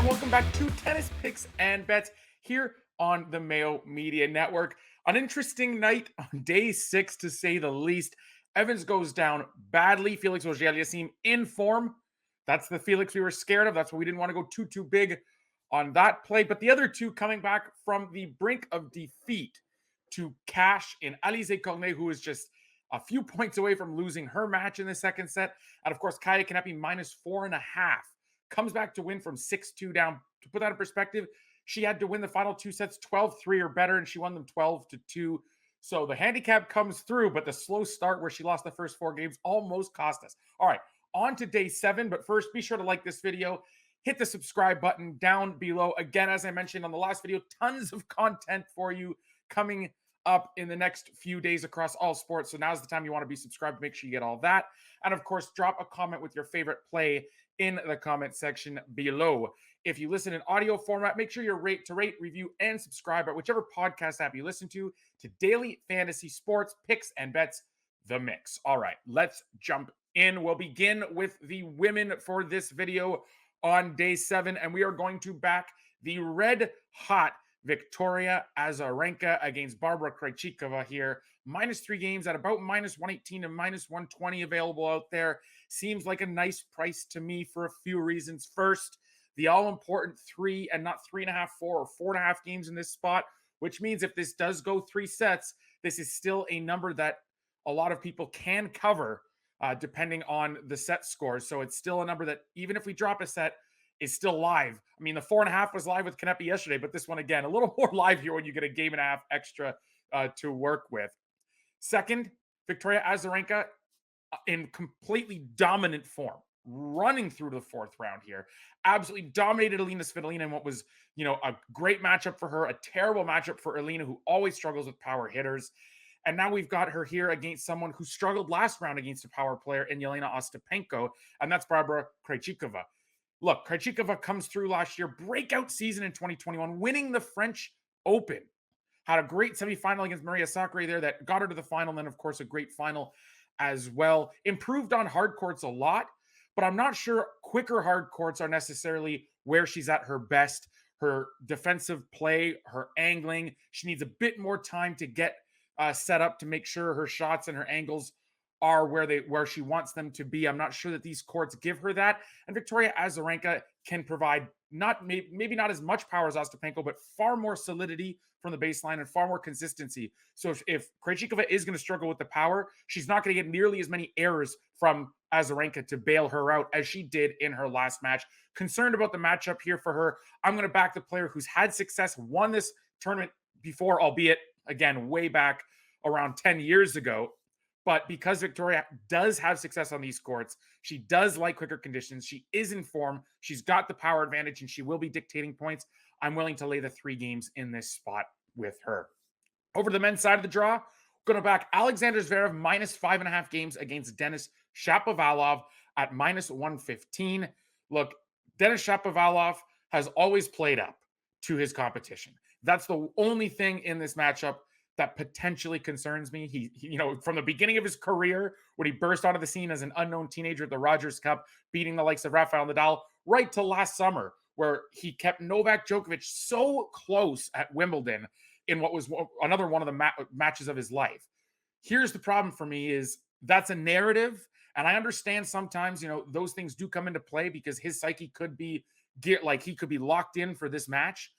and welcome back to Tennis Picks and Bets here on the Mayo Media Network. An interesting night on day 6, to say the least. Evans goes down badly. Felix Auger-Aliassime in form. That's the Felix we were scared of. That's why we didn't want to go too big on that play. But the other two coming back from the brink of defeat to cash in Alizé Cornet, who is just a few points away from losing her match in the second set. And of course, Kaia Kanepi -4.5. Comes back to win from 6-2 down. To put that in perspective, she had to win the final two sets 12-3 or better, and she won them 12-2. So the handicap comes through, but the slow start where she lost the first 4 games almost cost us. All right, on to day 7. But first, be sure to like this video. Hit the subscribe button down below. Again, as I mentioned on the last video, tons of content for you coming up in the next few days across all sports. So now's the time you want to be subscribed. Make sure you get all that. And of course, drop a comment with your favorite play in the comment section below. If you listen in audio format, make sure you're rate, review, and subscribe at whichever podcast app you listen to Daily Fantasy Sports Picks and Bets, The Mix. All right, let's jump in. We'll begin with the women for this video on day 7, and we are going to back the red hot Victoria Azarenka against Barbara Krejcikova here. -3 games at about -118 to -120 available out there. Seems like a nice price to me for a few reasons. First, the all-important 3 and not 3.5, 4, or 4.5 games in this spot, which means if this does go 3 sets, this is still a number that a lot of people can cover depending on the set scores. So it's still a number that even if we drop a set, is still live. I mean, the 4.5 was live with Kanepi yesterday, but this one, again, a little more live here when you get a game and a half extra to work with. Second, Victoria Azarenka in completely dominant form, running through to the 4th round here. Absolutely dominated Alina Svitolina in what was, a great matchup for her, a terrible matchup for Alina, who always struggles with power hitters. And now we've got her here against someone who struggled last round against a power player in Yelena Ostapenko, and that's Barbara Krejcikova. Look, Krejcikova comes through last year, breakout season in 2021, winning the French Open. Had a great semifinal against Maria Sakkari there that got her to the final, and then, of course, a great final as well. Improved on hard courts a lot, but I'm not sure quicker hard courts are necessarily where she's at her best. Her defensive play, her angling, she needs a bit more time to get set up to make sure her shots and her angles are where she wants them to be. I'm not sure that these courts give her that. And Victoria Azarenka can provide maybe not as much power as Ostapenko, but far more solidity from the baseline and far more consistency. So if Krejcikova is going to struggle with the power, she's not going to get nearly as many errors from Azarenka to bail her out as she did in her last match. Concerned about the matchup here for her. I'm going to back the player who's had success, won this tournament before, albeit, again, way back around 10 years ago. But because Victoria does have success on these courts, she does like quicker conditions, she is in form, she's got the power advantage, and she will be dictating points. I'm willing to lay the 3 games in this spot with her. Over to the men's side of the draw, going to back Alexander Zverev -5.5 games against Denis Shapovalov at -115. Look, Denis Shapovalov has always played up to his competition. That's the only thing in this matchup that potentially concerns me. He, from the beginning of his career, when he burst onto the scene as an unknown teenager at the Rogers Cup, beating the likes of Rafael Nadal, right to last summer, where he kept Novak Djokovic so close at Wimbledon in what was another one of the matches of his life. Here's the problem for me is that's a narrative, and I understand sometimes, those things do come into play because his psyche could be he could be locked in for this match.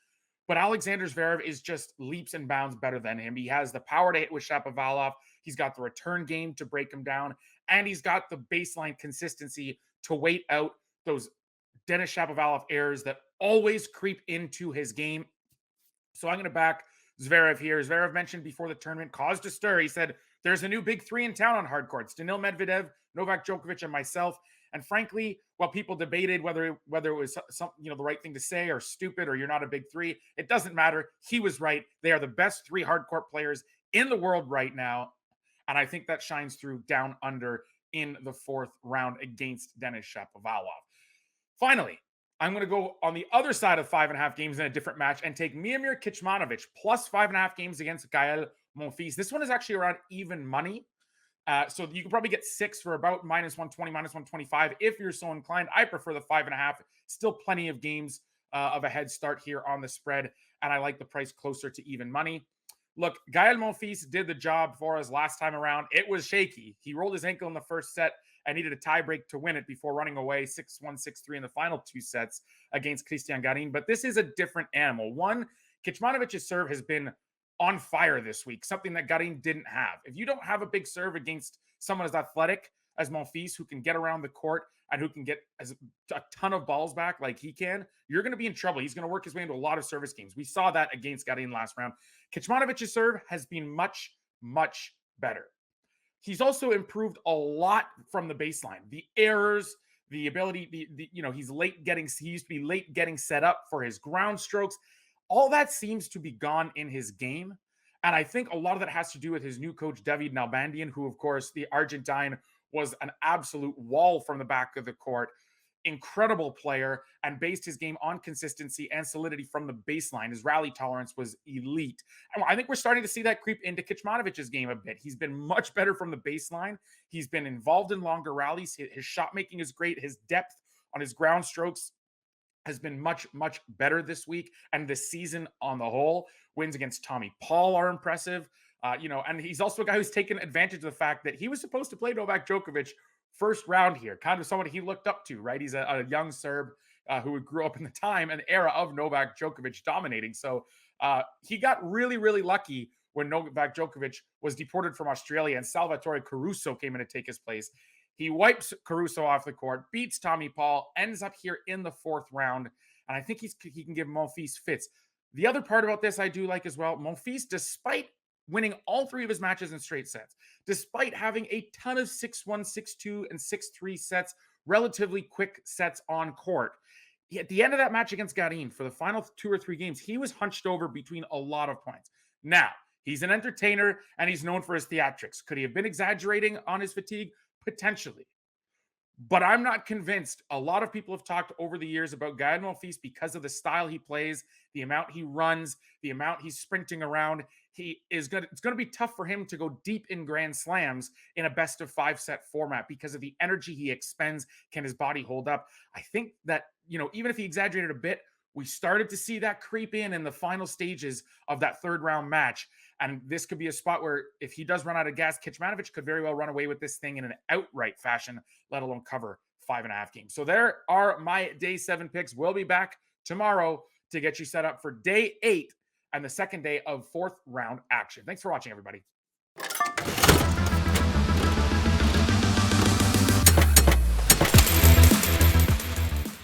But Alexander Zverev is just leaps and bounds better than him. He has the power to hit with Shapovalov. He's got the return game to break him down. And he's got the baseline consistency to wait out those Denis Shapovalov errors that always creep into his game. So I'm going to back Zverev here. Zverev mentioned before the tournament, caused a stir. He said, there's a new big 3 in town on hard courts. Daniil Medvedev, Novak Djokovic, and myself. And frankly, while people debated whether it was the right thing to say or stupid or you're not a big 3, it doesn't matter. He was right. They are the best 3 hardcourt players in the world right now. And I think that shines through down under in the 4th round against Denis Shapovalov. Finally, I'm going to go on the other side of 5.5 games in a different match and take Miomir Kecmanovic plus 5.5 games against Gael Monfils. This one is actually around even money. So you can probably get 6 for about -120, -125 if you're so inclined. I prefer the 5.5. Still plenty of games of a head start here on the spread, and I like the price closer to even money. Look, Gael Monfils did the job for us last time around. It was shaky. He rolled his ankle in the first set and needed a tiebreak to win it before running away 6-1, 6-3 in the final two sets against Cristian Garin. But this is a different animal. One, Kecmanovic's serve has been on fire this week, something that Garin didn't have. If you don't have a big serve against someone as athletic as Monfils, who can get around the court and who can get a ton of balls back like he can, you're going to be in trouble. He's going to work his way into a lot of service games. We saw that against Garin last round. Kecmanovic's serve has been much, much better. He's also improved a lot from the baseline. The errors, the ability, he's late getting, he used to be late getting set up for his ground strokes. All that seems to be gone in his game. And I think a lot of that has to do with his new coach, David Nalbandian, who, of course, the Argentine was an absolute wall from the back of the court. Incredible player, and based his game on consistency and solidity from the baseline. His rally tolerance was elite. And I think we're starting to see that creep into Kecmanovic's game a bit. He's been much better from the baseline. He's been involved in longer rallies. His shot making is great. His depth on his ground strokes has been much, much better this week. And this season on the whole, wins against Tommy Paul are impressive. And he's also a guy who's taken advantage of the fact that he was supposed to play Novak Djokovic first round here, kind of someone he looked up to, right? He's a young Serb who grew up in the time and era of Novak Djokovic dominating. So he got really, really lucky when Novak Djokovic was deported from Australia and Salvatore Caruso came in to take his place. He wipes Caruso off the court, beats Tommy Paul, ends up here in the fourth round, and I think he can give Monfils fits. The other part about this I do like as well, Monfils, despite winning all three of his matches in straight sets, despite having a ton of 6-1, 6-2, and 6-3 sets, relatively quick sets on court. At the end of that match against Garin, for the final 2 or 3 games, he was hunched over between a lot of points. Now, he's an entertainer, and he's known for his theatrics. Could he have been exaggerating on his fatigue? Potentially. But I'm not convinced. A lot of people have talked over the years about Gael Monfils because of the style he plays, the amount he runs, the amount he's sprinting around. It's going to be tough for him to go deep in Grand Slams in a best of 5 set format because of the energy he expends. Can his body hold up? I think that, even if he exaggerated a bit, we started to see that creep in the final stages of that third round match. And this could be a spot where if he does run out of gas, Kecmanovic could very well run away with this thing in an outright fashion, let alone cover 5.5 games. So there are my day 7 picks. We'll be back tomorrow to get you set up for day 8 and the second day of fourth round action. Thanks for watching, everybody.